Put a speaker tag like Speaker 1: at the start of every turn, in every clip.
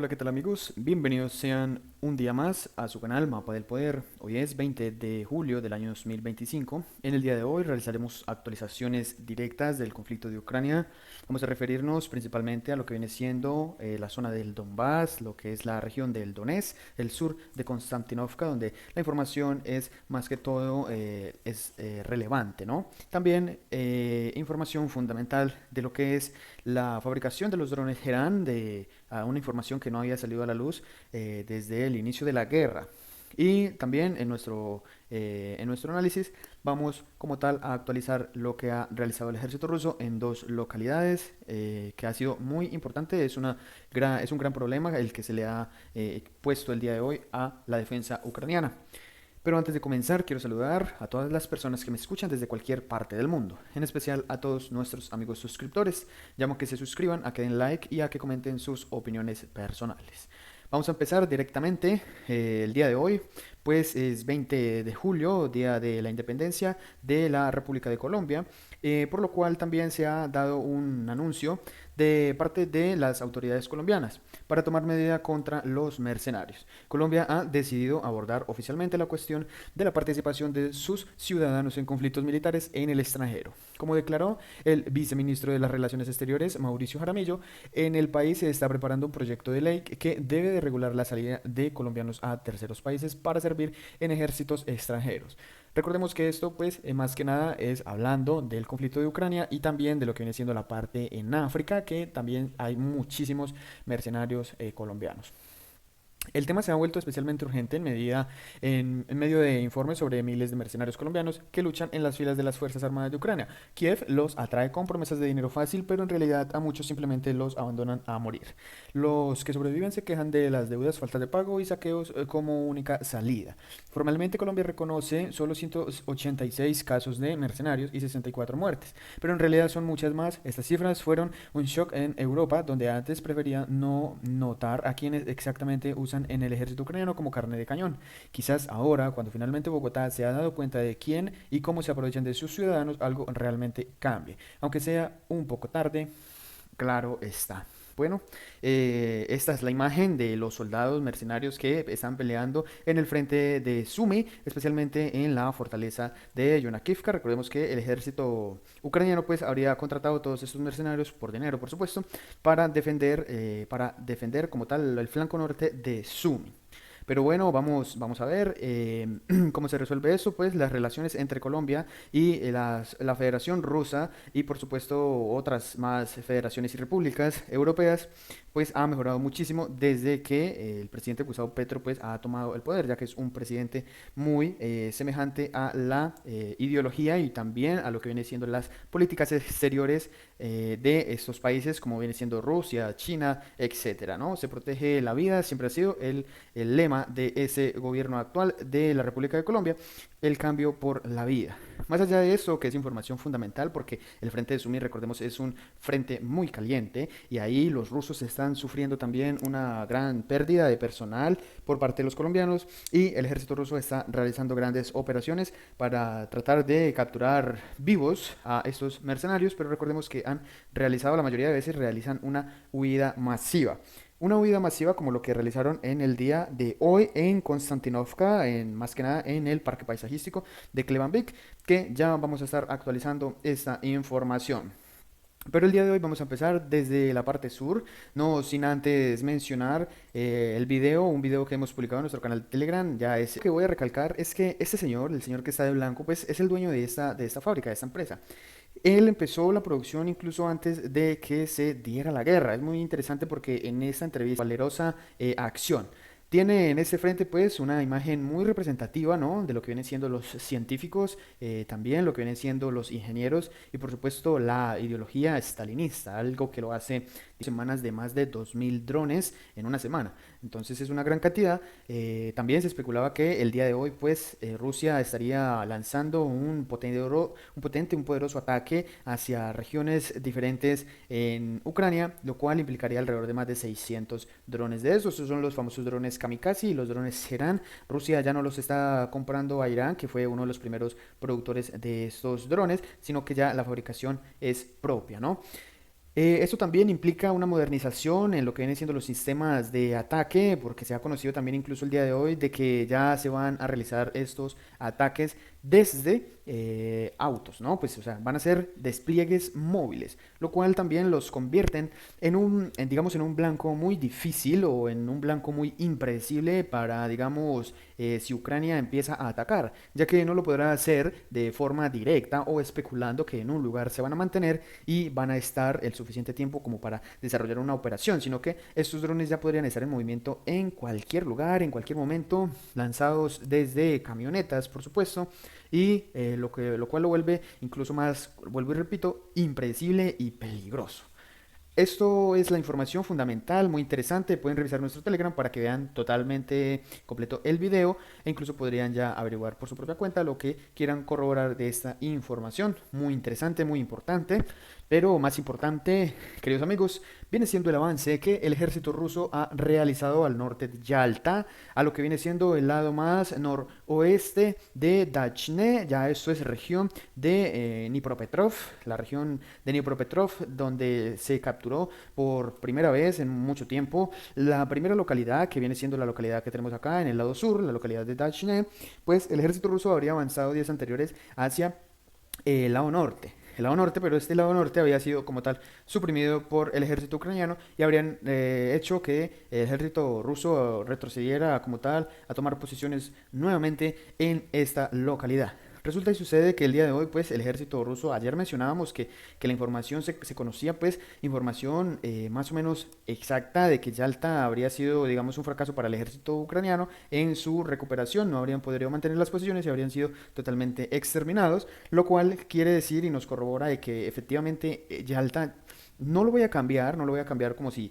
Speaker 1: Hola, ¿qué tal amigos? Bienvenidos sean un día más a su canal Mapa del Poder. Hoy es 20 de julio del año 2025. En el día de hoy realizaremos actualizaciones directas del conflicto de Ucrania. Vamos a referirnos principalmente a lo que viene siendo la zona del Donbass, lo que es la región del Donetsk, el sur de Konstantinovka, donde la información es más que todo relevante, ¿no? También información fundamental de lo que es la fabricación de los drones Herán, de una información que no había salido a la luz desde el inicio de la guerra. Y también en nuestro análisis vamos como tal a actualizar lo que ha realizado el ejército ruso en dos localidades, que ha sido muy importante. Es un gran problema el que se le ha puesto el día de hoy a la defensa ucraniana. Pero antes de comenzar, quiero saludar a todas las personas que me escuchan desde cualquier parte del mundo, en especial a todos nuestros amigos suscriptores. Llamo a que se suscriban, a que den like y a que comenten sus opiniones personales. Vamos a empezar directamente el día de hoy, pues es 20 de julio, día de la independencia de la República de Colombia, por lo cual también se ha dado un anuncio de parte de las autoridades colombianas para tomar medida contra los mercenarios. Colombia ha decidido abordar oficialmente la cuestión de la participación de sus ciudadanos en conflictos militares en el extranjero. Como declaró el viceministro de las Relaciones Exteriores, Mauricio Jaramillo, en el país se está preparando un proyecto de ley que debe de regular la salida de colombianos a terceros países para servir en ejércitos extranjeros. Recordemos que esto, pues, más que nada es hablando del conflicto de Ucrania y también de lo que viene siendo la parte en África, que también hay muchísimos mercenarios colombianos. El tema se ha vuelto especialmente urgente en medio de informes sobre miles de mercenarios colombianos que luchan en las filas de las Fuerzas Armadas de Ucrania. Kiev los atrae con promesas de dinero fácil, pero en realidad a muchos simplemente los abandonan a morir. Los que sobreviven se quejan de las deudas, falta de pago y saqueos como única salida. Formalmente Colombia reconoce solo 186 casos de mercenarios y 64 muertes, pero en realidad son muchas más. Estas cifras fueron un shock en Europa, donde antes preferían no notar a quienes exactamente usan en el ejército ucraniano como carne de cañón. Quizás ahora, cuando finalmente Bogotá se ha dado cuenta de quién y cómo se aprovechan de sus ciudadanos, algo realmente cambie. Aunque sea un poco tarde, claro está. Bueno, esta es la imagen de los soldados mercenarios que están peleando en el frente de Sumi, especialmente en la fortaleza de Yonakivka. Recordemos que el ejército ucraniano pues habría contratado todos estos mercenarios por dinero, por supuesto, para defender como tal el flanco norte de Sumi. Pero bueno, vamos a ver cómo se resuelve eso, pues las relaciones entre Colombia y la Federación Rusa y por supuesto otras más federaciones y repúblicas europeas, pues ha mejorado muchísimo desde que el presidente Gustavo Petro pues ha tomado el poder, ya que es un presidente muy semejante a la ideología y también a lo que viene siendo las políticas exteriores de estos países, como viene siendo Rusia, China, etcétera, ¿no? Se protege la vida, siempre ha sido el lema de ese gobierno actual de la República de Colombia, el cambio por la vida. Más allá de eso, que es información fundamental, porque el frente de Sumi, recordemos, es un frente muy caliente y ahí los rusos están sufriendo también una gran pérdida de personal por parte de los colombianos y el ejército ruso está realizando grandes operaciones para tratar de capturar vivos a estos mercenarios, pero recordemos que han realizado, la mayoría de veces realizan una huida masiva. Una huida masiva como lo que realizaron en el día de hoy en Konstantinovka, más que nada en el parque paisajístico de Klebanvik, que ya vamos a estar actualizando esta información. Pero el día de hoy vamos a empezar desde la parte sur, no sin antes mencionar un video que hemos publicado en nuestro canal de Telegram. Ya es lo que voy a recalcar es que este señor, el señor que está de blanco, pues es el dueño de esta fábrica, de esta empresa. Él empezó la producción incluso antes de que se diera la guerra. Es muy interesante porque en esta entrevista, valerosa acción. Tiene en este frente pues una imagen muy representativa, ¿no? De lo que vienen siendo los científicos, también lo que vienen siendo los ingenieros y por supuesto la ideología stalinista, algo que lo hace semanas de más de 2000 drones en una semana. Entonces es una gran cantidad. También se especulaba que el día de hoy pues Rusia estaría lanzando un poderoso ataque hacia regiones diferentes en Ucrania, lo cual implicaría alrededor de más de 600 drones de esos. Esos son los famosos drones kamikaze y los drones Herán. Rusia ya no los está comprando a Irán, que fue uno de los primeros productores de estos drones, sino que ya la fabricación es propia, ¿no? Esto también implica una modernización en lo que vienen siendo los sistemas de ataque, porque se ha conocido también incluso el día de hoy de que ya se van a realizar estos ataques desde autos, ¿no? Pues, o sea, van a ser despliegues móviles, lo cual también los convierten digamos, en un blanco muy difícil o en un blanco muy impredecible para, digamos, si Ucrania empieza a atacar, ya que no lo podrá hacer de forma directa o especulando que en un lugar se van a mantener y van a estar el suficiente tiempo como para desarrollar una operación, sino que estos drones ya podrían estar en movimiento en cualquier lugar, en cualquier momento, lanzados desde camionetas, por supuesto, y lo cual lo vuelve incluso más, vuelvo y repito, impredecible y peligroso. Esto es la información fundamental, muy interesante. Pueden revisar nuestro Telegram para que vean totalmente completo el video e incluso podrían ya averiguar por su propia cuenta lo que quieran corroborar de esta información. Muy interesante, muy importante. Pero más importante, queridos amigos, viene siendo el avance que el ejército ruso ha realizado al norte de Yalta, a lo que viene siendo el lado más noroeste de Dachne. Ya esto es región de Dnipropetrovsk, la región de Dnipropetrovsk, donde se capturó por primera vez en mucho tiempo la primera localidad, que viene siendo la localidad que tenemos acá en el lado sur, la localidad de Dachne. Pues el ejército ruso habría avanzado días anteriores hacia el lado norte. El lado norte, pero este lado norte había sido como tal suprimido por el ejército ucraniano y habrían hecho que el ejército ruso retrocediera como tal a tomar posiciones nuevamente en esta localidad. Resulta y sucede que el día de hoy, pues, el ejército ruso, ayer mencionábamos que la información se conocía, pues, información más o menos exacta de que Yalta habría sido, digamos, un fracaso para el ejército ucraniano en su recuperación, no habrían podido mantener las posiciones y habrían sido totalmente exterminados, lo cual quiere decir y nos corrobora de que efectivamente Yalta no lo voy a cambiar, no lo voy a cambiar como si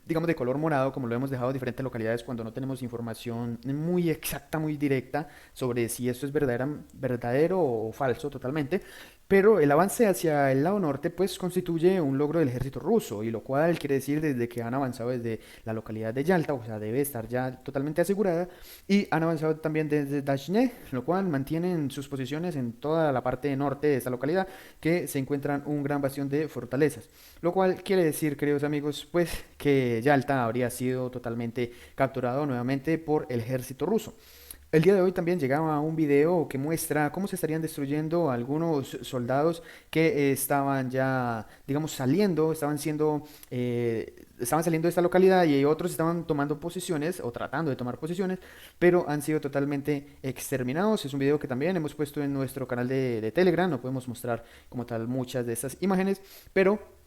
Speaker 1: digamos, de color morado, como lo hemos dejado en diferentes localidades cuando no tenemos información muy exacta, muy directa sobre si esto es verdadero o falso totalmente. Pero el avance hacia el lado norte pues constituye un logro del ejército ruso, y lo cual quiere decir desde que han avanzado desde la localidad de Yalta, o sea, debe estar ya totalmente asegurada, y han avanzado también desde Dashne, lo cual mantienen sus posiciones en toda la parte norte de esta localidad, que se encuentran un gran bastión de fortalezas. Lo cual quiere decir, queridos amigos, pues que Yalta habría sido totalmente capturado nuevamente por el ejército ruso. El día de hoy también llegaba un video que muestra cómo se estarían destruyendo algunos soldados que estaban ya, digamos, saliendo, estaban saliendo de esta localidad, y otros estaban tomando posiciones o tratando de tomar posiciones, pero han sido totalmente exterminados. Es un video que también hemos puesto en nuestro canal de Telegram, no podemos mostrar como tal muchas de estas imágenes, pero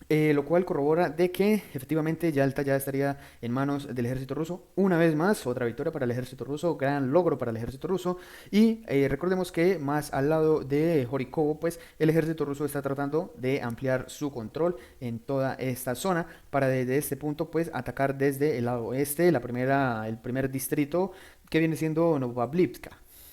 Speaker 1: lo cual corrobora de que efectivamente Yalta ya estaría en manos del ejército ruso. Una vez más, otra victoria para el ejército ruso, gran logro para el ejército ruso. Y recordemos que más al lado de Horikovo, pues el ejército ruso está tratando de ampliar su control en toda esta zona para desde este punto pues atacar desde el lado oeste, el primer distrito, que viene siendo Novoblivka.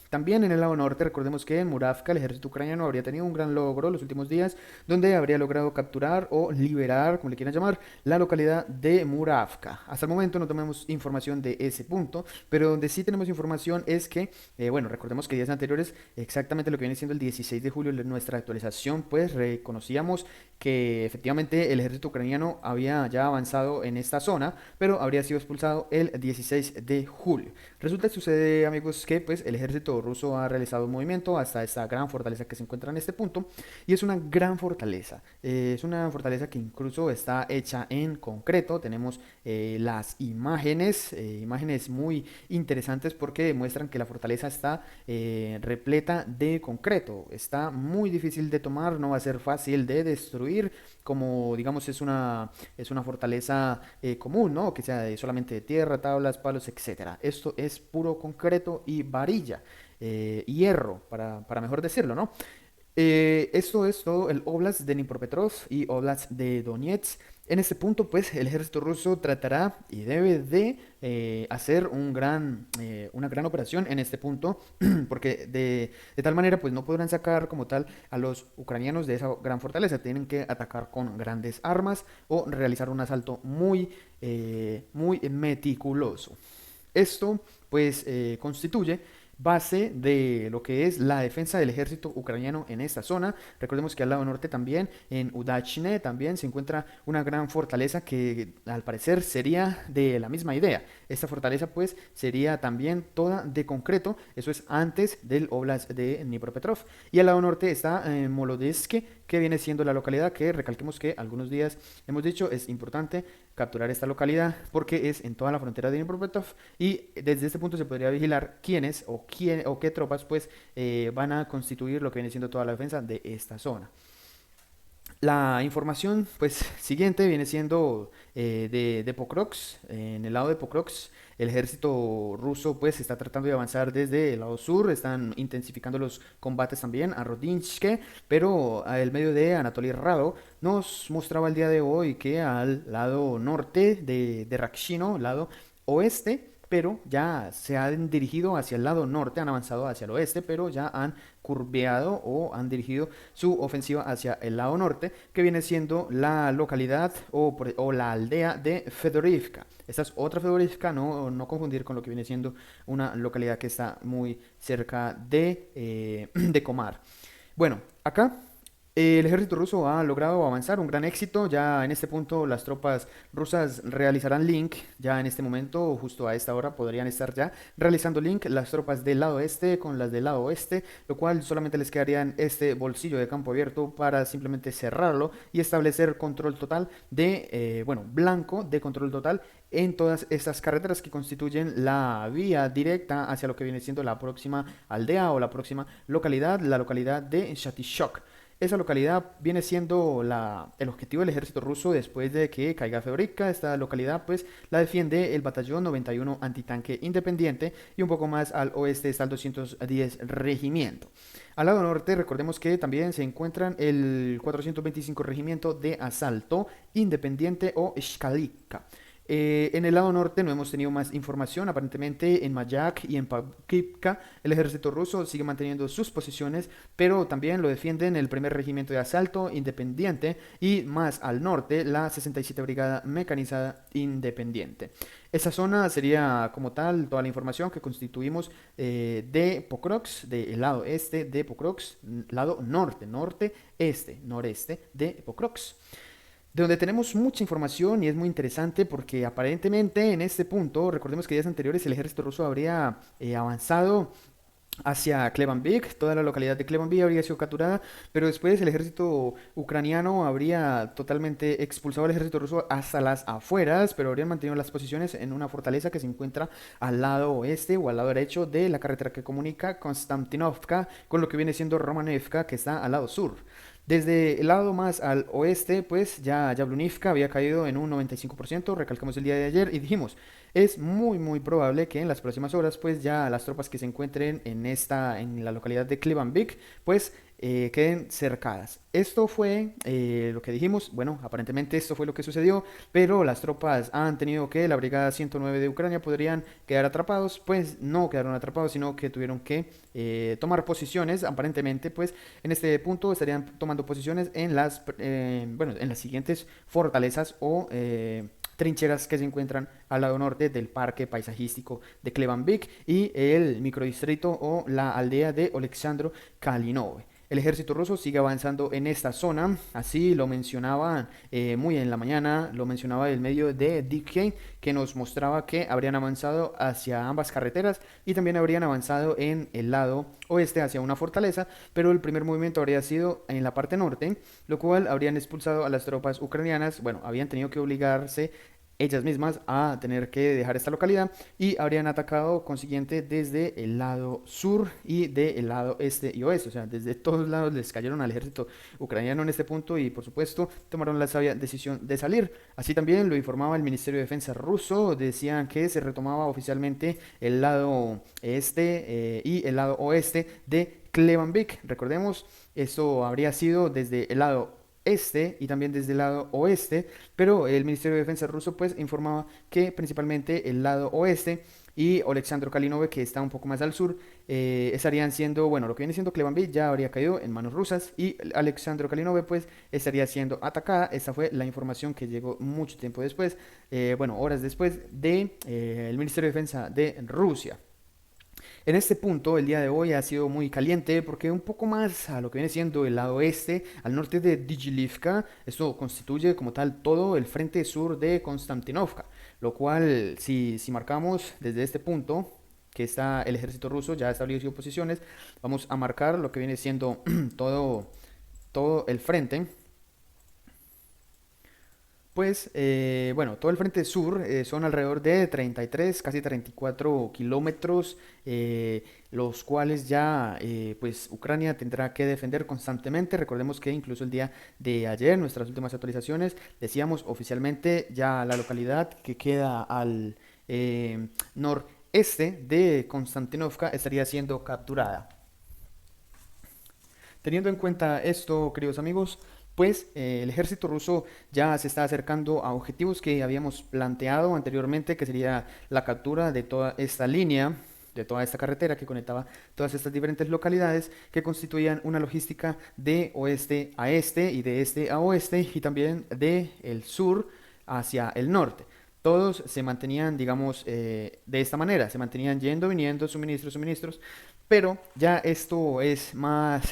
Speaker 1: También en el lado norte, recordemos que en Muravka el ejército ucraniano habría tenido un gran logro los últimos días, donde habría logrado capturar o liberar, como le quieran llamar, la localidad de Muravka. Hasta el momento no tenemos información de ese punto, pero donde sí tenemos información es que, bueno, recordemos que días anteriores, exactamente lo que viene siendo el 16 de julio de nuestra actualización, pues reconocíamos que efectivamente el ejército ucraniano había ya avanzado en esta zona, pero habría sido expulsado el 16 de julio. Resulta que sucede, amigos, que pues el ejército ruso ha realizado un movimiento hasta esta gran fortaleza que se encuentra en este punto, y es una gran fortaleza. Es una fortaleza que incluso está hecha en concreto. Tenemos las imágenes, imágenes muy interesantes porque demuestran que la fortaleza está repleta de concreto. Está muy difícil de tomar, no va a ser fácil de destruir, como digamos es una fortaleza común, ¿no? Que sea solamente de tierra, tablas, palos, etcétera. Esto es puro concreto y varilla, hierro, para mejor decirlo, ¿no? Esto es todo el Oblast de Dnipropetrovsk y Oblast de Donetsk. En este punto, pues, el ejército ruso tratará y debe de hacer una gran operación en este punto, porque de tal manera, pues, no podrán sacar como tal a los ucranianos de esa gran fortaleza. Tienen que atacar con grandes armas o realizar un asalto muy meticuloso. Esto, pues, constituye base de lo que es la defensa del ejército ucraniano en esta zona. Recordemos que al lado norte también, en Udachne, también se encuentra una gran fortaleza que al parecer sería de la misma idea. Esta fortaleza pues sería también toda de concreto, eso es antes del Oblast de Dnipropetrovsk. Y al lado norte está Molodezsk, que viene siendo la localidad que recalquemos que algunos días hemos dicho es importante capturar esta localidad porque es en toda la frontera de Dnipropetrovsk y desde este punto se podría vigilar quiénes o qué tropas pues van a constituir lo que viene siendo toda la defensa de esta zona. La información pues siguiente viene siendo de Pokrovsk. En el lado de Pokrovsk el ejército ruso pues está tratando de avanzar desde el lado sur, están intensificando los combates también a Rodinske, pero el medio de Anatoly Rado nos mostraba el día de hoy que al lado norte de Rakshino, lado oeste, pero ya se han dirigido hacia el lado norte, han avanzado hacia el oeste, pero ya han curveado o han dirigido su ofensiva hacia el lado norte, que viene siendo la localidad o la aldea de Fedorivka. Esta es otra Fedorivka, no confundir con lo que viene siendo una localidad que está muy cerca de Komar. Bueno, acá el ejército ruso ha logrado avanzar, un gran éxito. Ya en este punto las tropas rusas realizarán link. Ya en este momento, justo a esta hora, podrían estar ya realizando link las tropas del lado este con las del lado oeste, lo cual solamente les quedaría en este bolsillo de campo abierto para simplemente cerrarlo y establecer control total blanco de control total en todas estas carreteras que constituyen la vía directa hacia lo que viene siendo la próxima aldea o la próxima localidad, la localidad de Shatishok. Esa localidad viene siendo el objetivo del ejército ruso después de que caiga Fedorivka. Esta localidad pues la defiende el batallón 91 antitanque independiente y un poco más al oeste está el 210 regimiento. Al lado norte recordemos que también se encuentran el 425 regimiento de asalto independiente o Shkalika. En el lado norte no hemos tenido más información. Aparentemente en Mayak y en Pakivka el ejército ruso sigue manteniendo sus posiciones, pero también lo defienden el primer regimiento de asalto independiente y más al norte la 67 Brigada Mecanizada Independiente. Esa zona sería como tal toda la información que constituimos de Pokrovsk, del lado este de Pokrovsk, lado norte, noreste de Pokrovsk, de donde tenemos mucha información y es muy interesante porque aparentemente en este punto, recordemos que días anteriores el ejército ruso habría avanzado hacia Klebanvik, toda la localidad de Klebanvik habría sido capturada, pero después el ejército ucraniano habría totalmente expulsado al ejército ruso hasta las afueras, pero habrían mantenido las posiciones en una fortaleza que se encuentra al lado oeste o al lado derecho de la carretera que comunica Konstantinovka con lo que viene siendo Romanevka, que está al lado sur. Desde el lado más al oeste, pues ya Yablunivka había caído en un 95%, recalcamos el día de ayer y dijimos, es muy probable que en las próximas horas, pues ya las tropas que se encuentren en la localidad de Klebanvik, pues queden cercadas. Esto fue lo que dijimos, bueno, aparentemente esto fue lo que sucedió, pero las tropas han tenido que, la Brigada 109 de Ucrania podrían quedar atrapados, pues no quedaron atrapados, sino que tuvieron que tomar posiciones, aparentemente, pues en este punto estarían tomando posiciones en en las siguientes fortalezas o trincheras que se encuentran al lado norte del parque paisajístico de Klebanvik y el microdistrito o la aldea de Oleksandro Kalinove. El ejército ruso sigue avanzando en esta zona, así lo mencionaba muy en la mañana, lo mencionaba el medio de DK, que nos mostraba que habrían avanzado hacia ambas carreteras y también habrían avanzado en el lado oeste hacia una fortaleza, pero el primer movimiento habría sido en la parte norte, lo cual habrían expulsado a las tropas ucranianas, bueno, habían tenido que obligarse ellas mismas a tener que dejar esta localidad y habrían atacado consiguiente desde el lado sur y del lado este y oeste, o sea, desde todos lados les cayeron al ejército ucraniano en este punto y por supuesto tomaron la sabia decisión de salir. Así también lo informaba el Ministerio de Defensa ruso, decían que se retomaba oficialmente el lado este y el lado oeste de Klebanvik. Recordemos, esto habría sido desde el lado este y también desde el lado oeste, pero el Ministerio de Defensa ruso pues informaba que principalmente el lado oeste y Oleksandr Kalinove, que está un poco más al sur, estarían siendo, bueno, lo que viene siendo Klebanvik ya habría caído en manos rusas y Oleksandr Kalinove pues estaría siendo atacada. Esta fue la información que llegó mucho tiempo después, horas después de el Ministerio de Defensa de Rusia. En este punto, el día de hoy ha sido muy caliente porque un poco más a lo que viene siendo el lado oeste, al norte de Digilivka, esto constituye como tal todo el frente sur de Konstantinovka, lo cual si marcamos desde este punto, que está el ejército ruso ya ha establecido posiciones, vamos a marcar lo que viene siendo todo, todo el frente. Pues bueno, todo el frente sur son alrededor de 33, casi 34 kilómetros, los cuales ya pues Ucrania tendrá que defender constantemente. Recordemos que incluso el día de ayer, nuestras últimas actualizaciones, decíamos oficialmente ya la localidad que queda al noreste de Konstantinovka estaría siendo capturada. Teniendo en cuenta esto, queridos amigos, pues el ejército ruso ya se está acercando a objetivos que habíamos planteado anteriormente, que sería la captura de toda esta línea, de toda esta carretera que conectaba todas estas diferentes localidades que constituían una logística de oeste a este y de este a oeste y también de el sur hacia el norte. Todos se mantenían, digamos, de esta manera, se mantenían yendo, viniendo, suministros, suministros, pero ya esto es más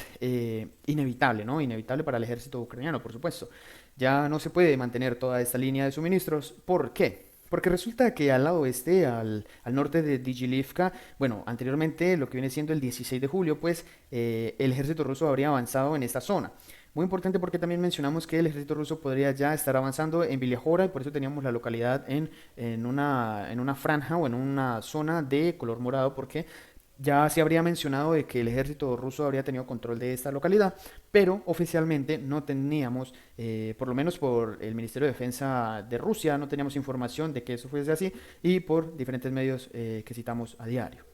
Speaker 1: inevitable, ¿no? Inevitable para el ejército ucraniano, por supuesto. Ya no se puede mantener toda esta línea de suministros. ¿Por qué? Porque resulta que al lado este, al norte de Digilivka, bueno, anteriormente, lo que viene siendo el 16 de julio, pues el ejército ruso habría avanzado en esta zona. Muy importante porque también mencionamos que el ejército ruso podría ya estar avanzando en Viliajora y por eso teníamos la localidad en una franja o en una zona de color morado porque ya se habría mencionado de que el ejército ruso habría tenido control de esta localidad, pero oficialmente no teníamos, por lo menos por el Ministerio de Defensa de Rusia, no teníamos información de que eso fuese así y por diferentes medios que citamos a diario.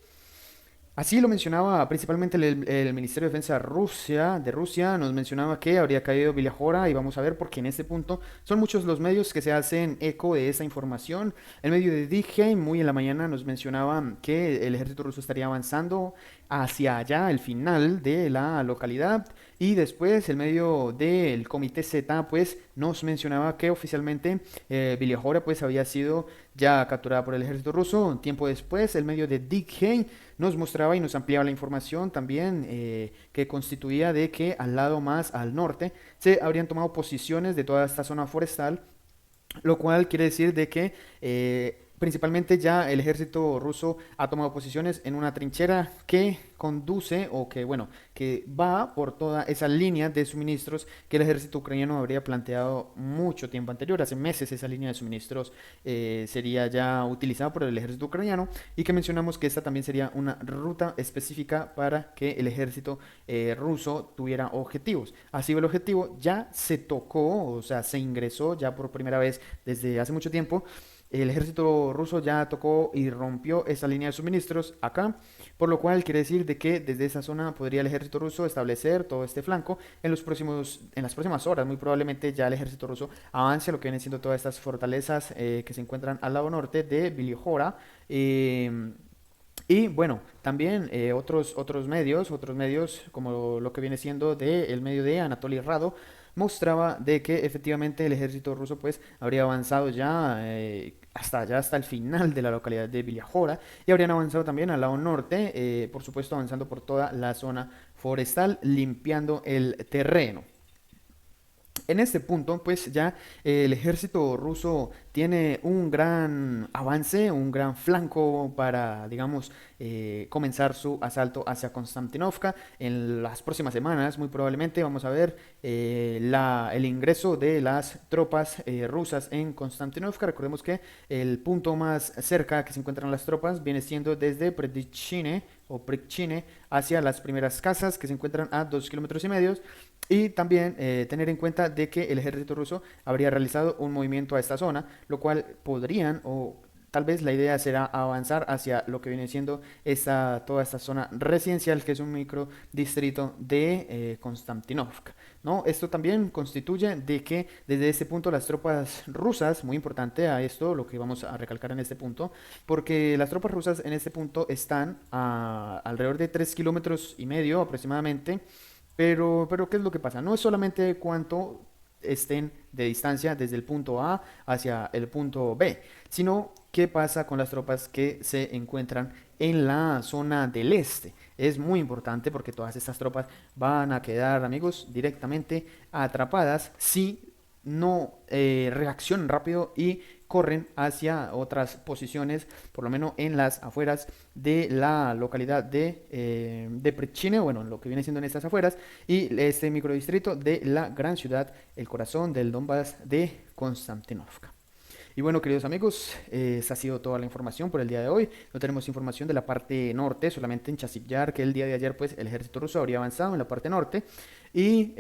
Speaker 1: Así lo mencionaba principalmente el Ministerio de Defensa de Rusia, nos mencionaba que habría caído Villajora y vamos a ver porque en este punto son muchos los medios que se hacen eco de esa información. El medio de DG muy en la mañana nos mencionaba que el ejército ruso estaría avanzando hacia allá, el final de la localidad y después el medio del Comité Z pues nos mencionaba que oficialmente Villajora pues había sido ya capturada por el ejército ruso. Un tiempo después el medio de DG nos mostraba y nos ampliaba la información también que constituía de que al lado más al norte se habrían tomado posiciones de toda esta zona forestal, lo cual quiere decir de que principalmente ya el ejército ruso ha tomado posiciones en una trinchera que conduce o que, bueno, que va por toda esa línea de suministros que el ejército ucraniano habría planteado mucho tiempo anterior. Hace meses esa línea de suministros sería ya utilizada por el ejército ucraniano y que mencionamos que esta también sería una ruta específica para que el ejército ruso tuviera objetivos. Así el objetivo ya se tocó, o sea, se ingresó ya por primera vez desde hace mucho tiempo. El ejército ruso ya tocó y rompió esa línea de suministros acá, por lo cual quiere decir de que desde esa zona podría el ejército ruso establecer todo este flanco en las próximas horas. Muy probablemente ya el ejército ruso avance a lo que vienen siendo todas estas fortalezas que se encuentran al lado norte de Viliojora. Y bueno, también otros medios, como lo que viene siendo el medio de Anatoly Rado, mostraba de que efectivamente el ejército ruso pues habría avanzado ya hasta el final de la localidad de Villajora y habrían avanzado también al lado norte, por supuesto avanzando por toda la zona forestal, limpiando el terreno. En este punto, pues ya el ejército ruso tiene un gran avance, un gran flanco para, digamos, comenzar su asalto hacia Konstantinovka. En las próximas semanas, muy probablemente, vamos a ver el ingreso de las tropas rusas en Konstantinovka. Recordemos que el punto más cerca que se encuentran las tropas viene siendo desde Predichine o Prikchine hacia las primeras casas que se encuentran a 2,5 kilómetros y también tener en cuenta de que el ejército ruso habría realizado un movimiento a esta zona, lo cual podrían o tal vez la idea será avanzar hacia lo que viene siendo toda esta zona residencial que es un micro distrito de Konstantinovka, ¿no? Esto también constituye de que desde este punto las tropas rusas, muy importante a esto, lo que vamos a recalcar en este punto, porque las tropas rusas en este punto están a alrededor de 3,5 kilómetros aproximadamente, pero ¿qué es lo que pasa? No es solamente cuánto estén de distancia desde el punto A hacia el punto B, sino qué pasa con las tropas que se encuentran en la zona del este. Es muy importante porque todas estas tropas van a quedar, amigos, directamente atrapadas si no reaccionan rápido y corren hacia otras posiciones, por lo menos en las afueras de la localidad de Prechine, bueno, lo que viene siendo en estas afueras, y este microdistrito de la gran ciudad, el corazón del Donbass de Konstantinovka. Y bueno, queridos amigos, esa ha sido toda la información por el día de hoy. No tenemos información de la parte norte, solamente en Chasiv que el día de ayer pues el ejército ruso habría avanzado en la parte norte. Y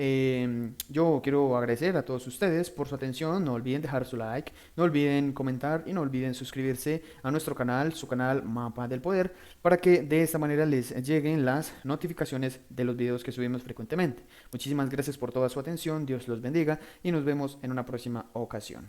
Speaker 1: yo quiero agradecer a todos ustedes por su atención. No olviden dejar su like, no olviden comentar y no olviden suscribirse a nuestro canal, su canal Mapa del Poder, para que de esta manera les lleguen las notificaciones de los videos que subimos frecuentemente. Muchísimas gracias por toda su atención, Dios los bendiga y nos vemos en una próxima ocasión.